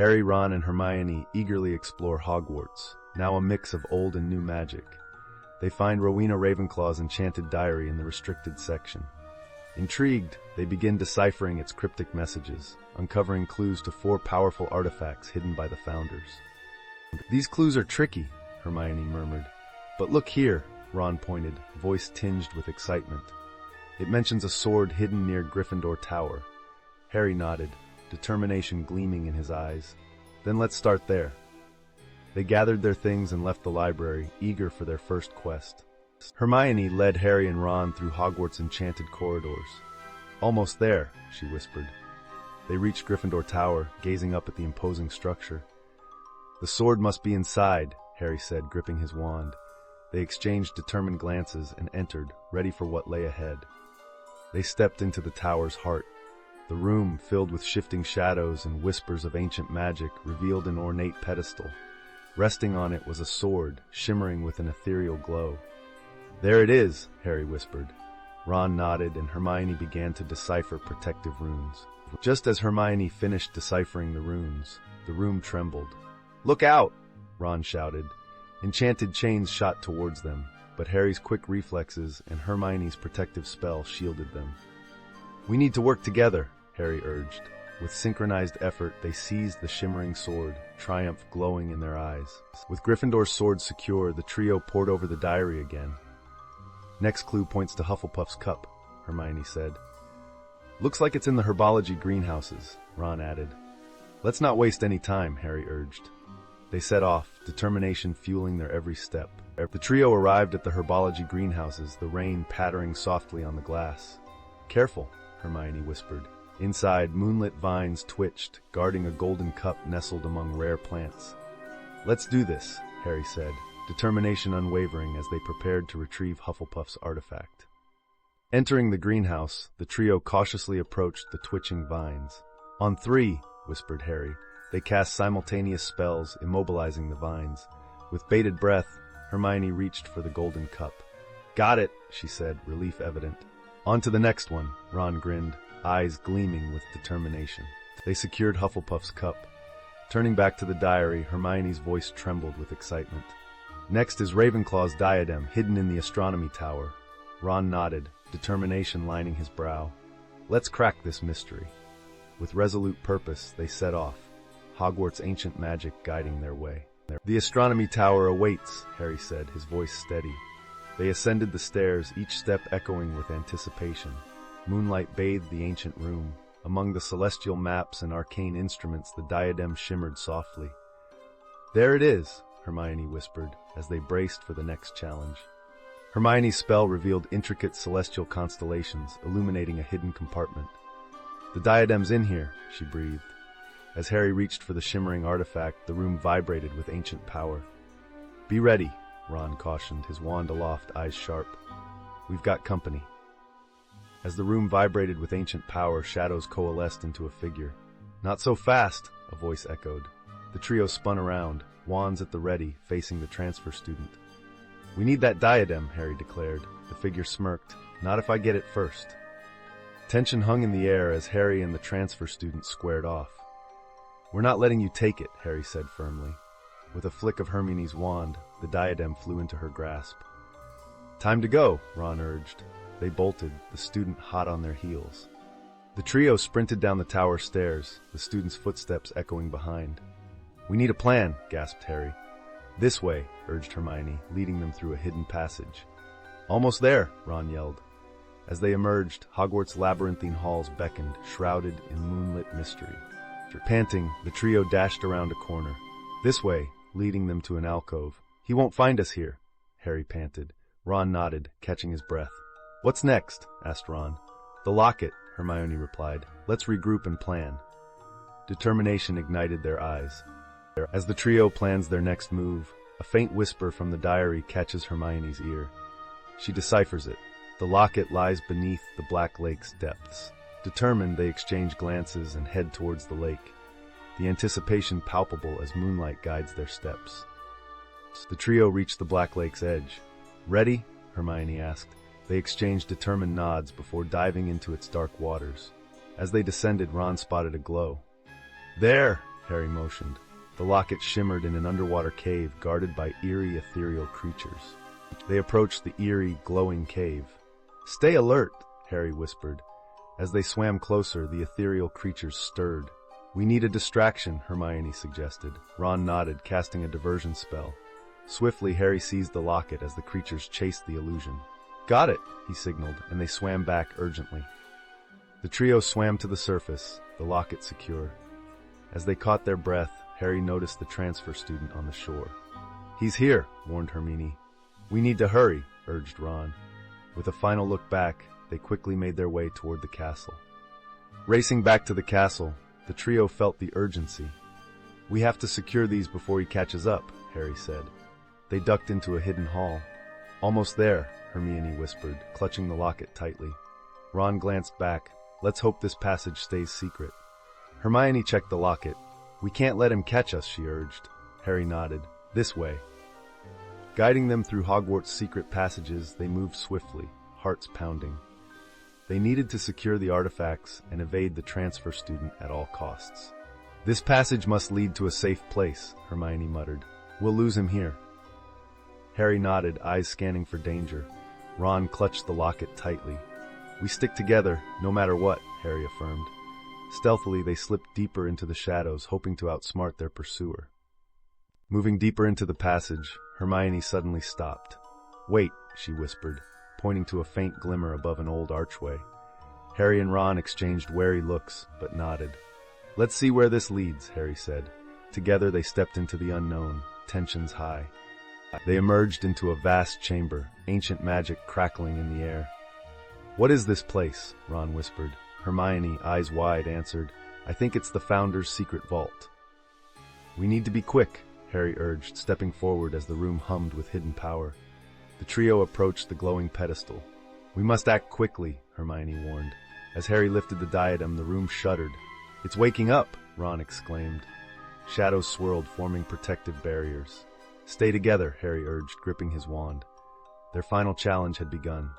Harry, Ron, and Hermione eagerly explore Hogwarts, now a mix of old and new magic. They find Rowena Ravenclaw's enchanted diary in the restricted section. Intrigued, they begin deciphering its cryptic messages, uncovering clues to 4 powerful artifacts hidden by the founders. "These clues are tricky," Hermione murmured. "But look here," Ron pointed, voice tinged with excitement. "It mentions a sword hidden near Gryffindor Tower." Harry nodded, determination gleaming in his eyes. "Then let's start there." They gathered their things and left the library, eager for their first quest. Hermione led Harry and Ron through Hogwarts' enchanted corridors. "Almost there," she whispered. They reached Gryffindor Tower, gazing up at the imposing structure. "The sword must be inside," Harry said, gripping his wand. They exchanged determined glances and entered, ready for what lay ahead. They stepped into the tower's heart. The room, filled with shifting shadows and whispers of ancient magic, revealed an ornate pedestal. Resting on it was a sword, shimmering with an ethereal glow. "There it is," Harry whispered. Ron nodded, and Hermione began to decipher protective runes. Just as Hermione finished deciphering the runes, the room trembled. "Look out!" Ron shouted. Enchanted chains shot towards them, but Harry's quick reflexes and Hermione's protective spell shielded them. "We need to work together," Harry urged. With synchronized effort, they seized the shimmering sword, triumph glowing in their eyes. With Gryffindor's sword secure, the trio pored over the diary again. "Next clue points to Hufflepuff's cup," Hermione said. "Looks like it's in the herbology greenhouses," Ron added. "Let's not waste any time," Harry urged. They set off, determination fueling their every step. The trio arrived at the herbology greenhouses, the rain pattering softly on the glass. "Careful," Hermione whispered. Inside, moonlit vines twitched, guarding a golden cup nestled among rare plants. "Let's do this," Harry said, determination unwavering as they prepared to retrieve Hufflepuff's artifact. Entering the greenhouse, the trio cautiously approached the twitching vines. "On 3, whispered Harry. They cast simultaneous spells, immobilizing the vines. With bated breath, Hermione reached for the golden cup. "Got it," she said, relief evident. "On to the next one," Ron grinned, eyes gleaming with determination. They secured Hufflepuff's cup. Turning back to the diary, Hermione's voice trembled with excitement. "Next is Ravenclaw's diadem, hidden in the astronomy tower." Ron nodded, determination lining his brow. "Let's crack this mystery." With resolute purpose, they set off, Hogwarts' ancient magic guiding their way. "The astronomy tower awaits," Harry said, his voice steady. They ascended the stairs, each step echoing with anticipation. Moonlight bathed the ancient room. Among the celestial maps and arcane instruments, the diadem shimmered softly. "There it is," Hermione whispered, as they braced for the next challenge. Hermione's spell revealed intricate celestial constellations, illuminating a hidden compartment. "The diadem's in here," she breathed. As Harry reached for the shimmering artifact, the room vibrated with ancient power. "Be ready," Ron cautioned, his wand aloft, eyes sharp. "We've got company." As the room vibrated with ancient power, shadows coalesced into a figure. "Not so fast," a voice echoed. The trio spun around, wands at the ready, facing the transfer student. "We need that diadem," Harry declared. The figure smirked. "Not if I get it first." Tension hung in the air as Harry and the transfer student squared off. "We're not letting you take it," Harry said firmly. With a flick of Hermione's wand, the diadem flew into her grasp. "Time to go," Ron urged. They bolted, the student hot on their heels. The trio sprinted down the tower stairs, the student's footsteps echoing behind. "We need a plan," gasped Harry. "This way," urged Hermione, leading them through a hidden passage. "Almost there," Ron yelled. As they emerged, Hogwarts' labyrinthine halls beckoned, shrouded in moonlit mystery. Panting, the trio dashed around a corner. "This way," leading them to an alcove. "He won't find us here," Harry panted. Ron nodded, catching his breath. "What's next?" asked Ron. "The locket," Hermione replied. "Let's regroup and plan." Determination ignited their eyes. As the trio plans their next move, a faint whisper from the diary catches Hermione's ear. She deciphers it. The locket lies beneath the Black Lake's depths. Determined, they exchange glances and head towards the lake, the anticipation palpable as moonlight guides their steps. The trio reached the Black Lake's edge. "Ready?" Hermione asked. They exchanged determined nods before diving into its dark waters. As they descended, Ron spotted a glow. "There!" Harry motioned. The locket shimmered in an underwater cave guarded by eerie ethereal creatures. They approached the eerie, glowing cave. "Stay alert," Harry whispered. As they swam closer, the ethereal creatures stirred. "We need a distraction," Hermione suggested. Ron nodded, casting a diversion spell. Swiftly, Harry seized the locket as the creatures chased the illusion. "Got it," he signaled, and they swam back urgently. The trio swam to the surface, the locket secure. As they caught their breath, Harry noticed the transfer student on the shore. "He's here," warned Hermione. "We need to hurry," urged Ron. With a final look back, they quickly made their way toward the castle. Racing back to the castle, the trio felt the urgency. "We have to secure these before he catches up," Harry said. They ducked into a hidden hall. "Almost there," Hermione whispered, clutching the locket tightly. Ron glanced back. "Let's hope this passage stays secret." Hermione checked the locket. "We can't let him catch us," she urged. Harry nodded. "This way." Guiding them through Hogwarts' secret passages, they moved swiftly, hearts pounding. They needed to secure the artifacts and evade the transfer student at all costs. "This passage must lead to a safe place," Hermione muttered. "We'll lose him here." Harry nodded, eyes scanning for danger. Ron clutched the locket tightly. "We stick together, no matter what," Harry affirmed. Stealthily, they slipped deeper into the shadows, hoping to outsmart their pursuer. Moving deeper into the passage, Hermione suddenly stopped. "Wait," she whispered, pointing to a faint glimmer above an old archway. Harry and Ron exchanged wary looks, but nodded. "Let's see where this leads," Harry said. Together they stepped into the unknown, tensions high. They emerged into a vast chamber, ancient magic crackling in the air. "What is this place?" Ron whispered. Hermione, eyes wide, answered, "I think it's the Founder's secret vault." "We need to be quick," Harry urged, stepping forward as the room hummed with hidden power. The trio approached the glowing pedestal. "We must act quickly," Hermione warned. As Harry lifted the diadem, the room shuddered. "It's waking up!" Ron exclaimed. Shadows swirled, forming protective barriers. "Stay together," Harry urged, gripping his wand. Their final challenge had begun.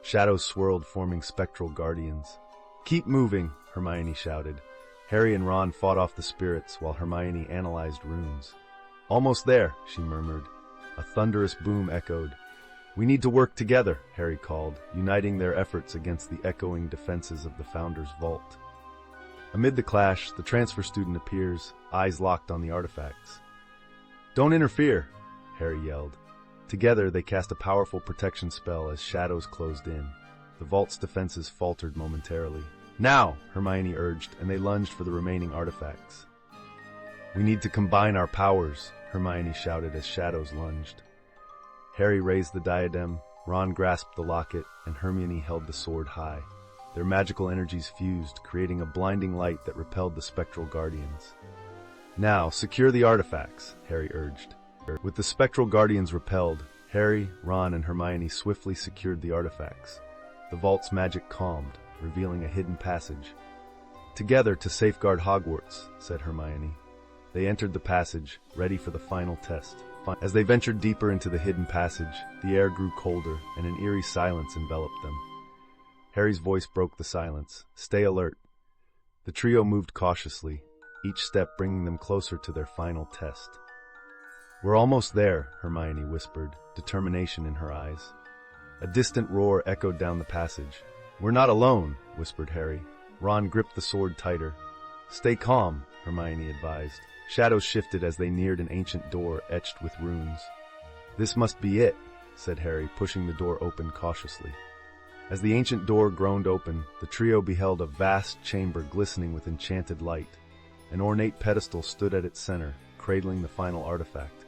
Shadows swirled, forming spectral guardians. "Keep moving," Hermione shouted. Harry and Ron fought off the spirits while Hermione analyzed runes. "Almost there," she murmured. A thunderous boom echoed. "We need to work together," Harry called, uniting their efforts against the echoing defenses of the Founder's vault. Amid the clash, the transfer student appears, eyes locked on the artifacts. "Don't interfere," Harry yelled. Together, they cast a powerful protection spell as shadows closed in. The vault's defenses faltered momentarily. "Now!" Hermione urged, and they lunged for the remaining artifacts. "We need to combine our powers," Hermione shouted as shadows lunged. Harry raised the diadem, Ron grasped the locket, and Hermione held the sword high. Their magical energies fused, creating a blinding light that repelled the spectral guardians. "Now, secure the artifacts," Harry urged. With the spectral guardians repelled, Harry, Ron, and Hermione swiftly secured the artifacts. The vault's magic calmed, revealing a hidden passage. "Together to safeguard Hogwarts," said Hermione. They entered the passage, ready for the final test. As they ventured deeper into the hidden passage, the air grew colder, and an eerie silence enveloped them. Harry's voice broke the silence. "Stay alert." The trio moved cautiously, each step bringing them closer to their final test. "We're almost there," Hermione whispered, determination in her eyes. A distant roar echoed down the passage. "We're not alone," whispered Harry. Ron gripped the sword tighter. "Stay calm," Hermione advised. Shadows shifted as they neared an ancient door etched with runes. "This must be it," said Harry, pushing the door open cautiously. As the ancient door groaned open, the trio beheld a vast chamber glistening with enchanted light. An ornate pedestal stood at its center, cradling the final artifact.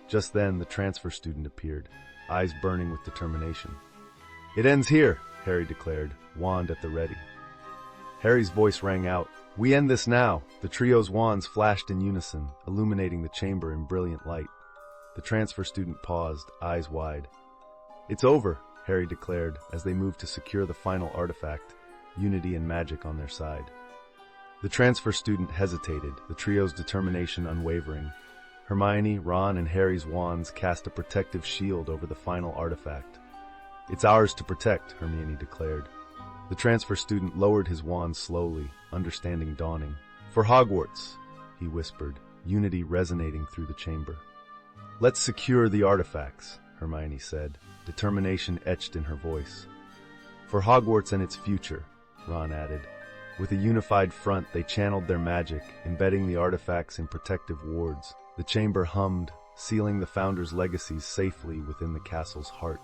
Just then, the transfer student appeared, eyes burning with determination. "It ends here," Harry declared, wand at the ready. Harry's voice rang out. "We end this now." The trio's wands flashed in unison, illuminating the chamber in brilliant light. The transfer student paused, eyes wide. "It's over," Harry declared as they moved to secure the final artifact, unity and magic on their side. The transfer student hesitated, the trio's determination unwavering. Hermione, Ron, and Harry's wands cast a protective shield over the final artifact. "It's ours to protect," Hermione declared. The transfer student lowered his wand slowly, understanding dawning. "For Hogwarts," he whispered, unity resonating through the chamber. "Let's secure the artifacts," Hermione said, determination etched in her voice. "For Hogwarts and its future," Ron added. With a unified front, they channeled their magic, embedding the artifacts in protective wards. The chamber hummed, sealing the founders' legacies safely within the castle's heart.